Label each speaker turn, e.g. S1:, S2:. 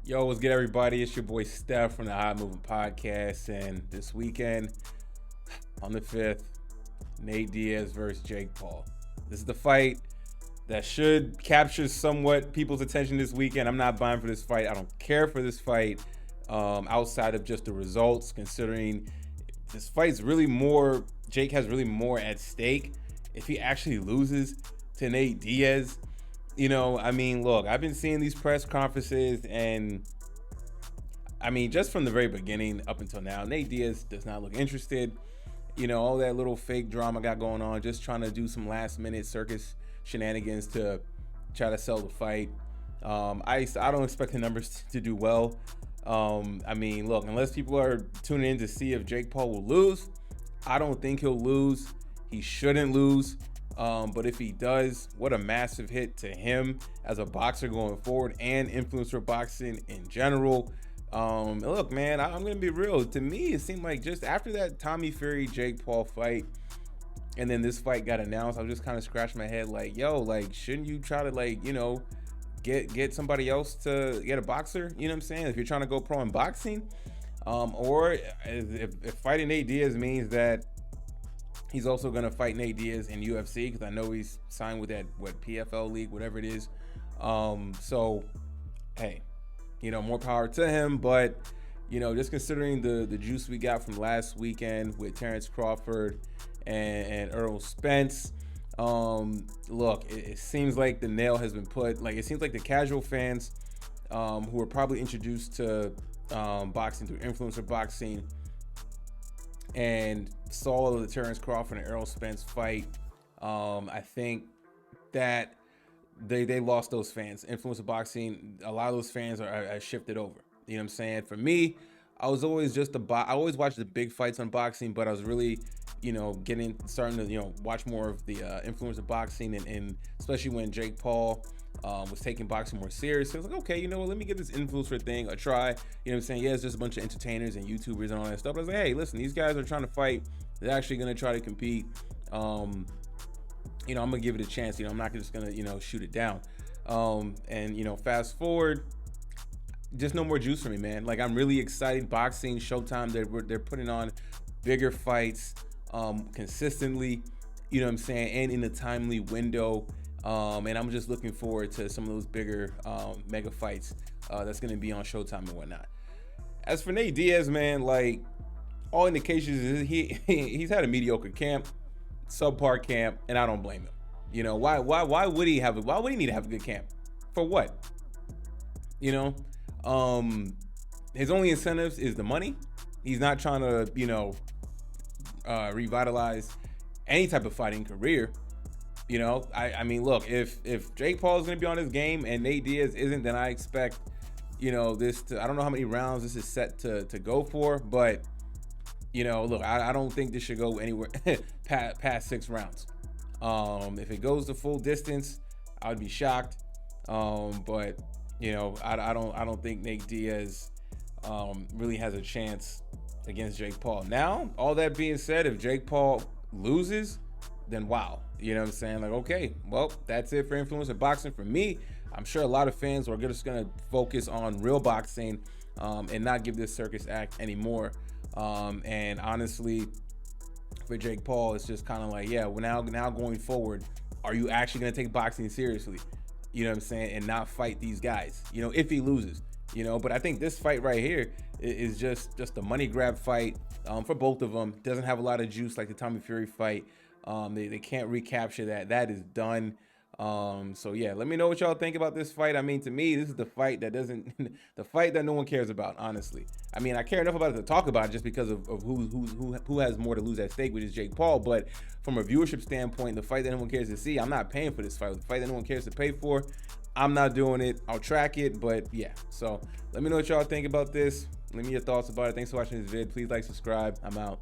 S1: Yo, what's good, everybody? It's your boy Steph from the Hot Moving Podcast, and this weekend, on the 5th, Nate Diaz versus Jake Paul. This is the fight that should capture somewhat people's attention this weekend. I'm not buying for this fight. I don't care for this fight outside of just the results, considering this fight's really more, Jake has really more at stake if he actually loses to Nate Diaz. Look, I've been seeing these press conferences, and just from the very beginning up until now, Nate Diaz does not look interested. All that little fake drama got going on, just trying to do some last minute circus shenanigans to try to sell the fight. I don't expect the numbers to do well. Look, unless people are tuning in to see if Jake Paul will lose, I don't think he'll lose. He shouldn't lose. But if he does, what a massive hit to him as a boxer going forward and influencer boxing in general. Look, man, I'm going to be real. To me, it seemed like just after that Tommy Fury Jake Paul fight, and then this fight got announced, I was just kind of scratching my head like, yo, like, shouldn't you try to get somebody else to get a boxer? You know what I'm saying? If you're trying to go pro in boxing, or if fighting Nate Diaz means that he's also going to fight Nate Diaz in UFC, because I know he's signed with that, PFL league, whatever it is. So, hey, more power to him. But, just considering the juice we got from last weekend with Terrence Crawford and Earl Spence, look, it seems like the nail has been put. Like, it seems like the casual fans who were probably introduced to boxing through influencer boxing and saw the Terrence Crawford and Errol Spence fight, I think that they lost those fans. Influencer boxing, a lot of those fans are shifted over. You know what I'm saying? For me, I was always I always watched the big fights on boxing, but I was really, starting to, watch more of the influencer boxing, and especially when Jake Paul was taking boxing more serious. So I was like, okay, let me give this influencer thing a try. You know what I'm saying? Yeah, it's just a bunch of entertainers and YouTubers and all that stuff. But I was like, hey, listen, these guys are trying to fight. They're actually going to try to compete. I'm going to give it a chance. I'm not just going to, shoot it down. Fast forward, just no more juice for me, man. Like, I'm really excited. Boxing, Showtime, they're putting on bigger fights consistently, you know what I'm saying, and in a timely window. And I'm just looking forward to some of those bigger mega fights that's going to be on Showtime and whatnot. As for Nate Diaz, man, like, all indications is he's had a mediocre camp, subpar camp, and I don't blame him. Why would he need to have a good camp? For what? His only incentives is the money. He's not trying to, revitalize any type of fighting career. Look, if Jake Paul is going to be on his game and Nate Diaz isn't, then I expect, this to, I don't know how many rounds this is set to go for, but, look, I don't think this should go anywhere past 6 rounds. If it goes the full distance, I would be shocked. But, I don't think Nate Diaz really has a chance against Jake Paul. Now, all that being said, if Jake Paul loses, then wow. You know what I'm saying? Like, okay, well, that's it for influencer boxing for me. I'm sure a lot of fans are just going to focus on real boxing and not give this circus act anymore. And honestly, for Jake Paul, it's just kind of like, yeah, well, now going forward, are you actually going to take boxing seriously? You know what I'm saying? And not fight these guys, if he loses, But I think this fight right here is just a money grab fight for both of them. Doesn't have a lot of juice like the Tommy Fury fight. They can't recapture that. That is done. So yeah, let me know what y'all think about this fight. To me, this is the fight that the fight that no one cares about, honestly. I care enough about it to talk about it just because of who has more to lose at stake, which is Jake Paul. But from a viewership standpoint, the fight that no one cares to see, I'm not paying for this fight. The fight that no one cares to pay for, I'm not doing it. I'll track it, but yeah. So let me know what y'all think about this. Let me know your thoughts about it. Thanks for watching this vid. Please like, subscribe. I'm out.